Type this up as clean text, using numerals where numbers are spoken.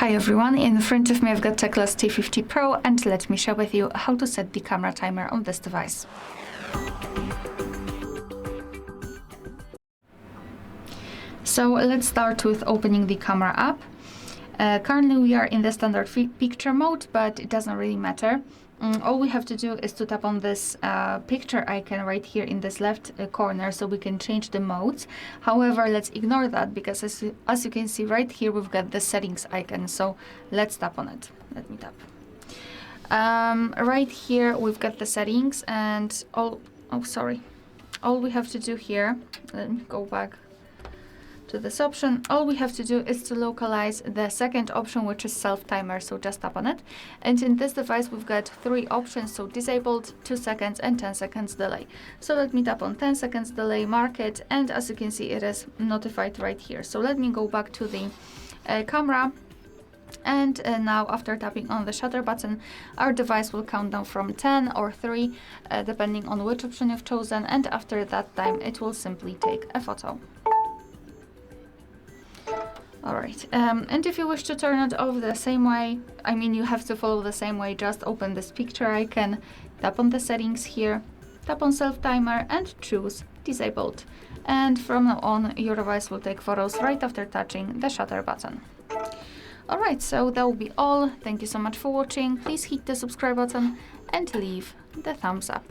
Hi everyone, in front of me I've got TECLAST T50 Pro, and let me share with you how to set the camera timer on this device. So let's start with opening the camera app. Currently we are in the standard picture mode, but it doesn't really matter. All we have to do is to tap on this picture icon right here in this left corner so we can change the modes. However, let's ignore that because as you can see right here we've got the settings icon, so let's tap on it. Let me tap. Right here we've got the settings and all we have to do here, let me go back to this option. All we have to do is to localize the second option, which is self timer, so just tap on it. And in this device we've got three options, so disabled, 2 seconds and 10 seconds delay. So let me tap on 10 seconds delay, mark it, and as you can see it is notified right here. So let me go back to the camera, and now after tapping on the shutter button our device will count down from 10 or 3 depending on which option you've chosen, and after that time it will simply take a photo. Alright, and if you wish to turn it off the same way, you have to follow the same way, just open this picture icon, tap on the settings here, tap on self timer and choose disabled. And from now on your device will take photos right after touching the shutter button. Alright, so that will be all. Thank you so much for watching. Please hit the subscribe button and leave the thumbs up.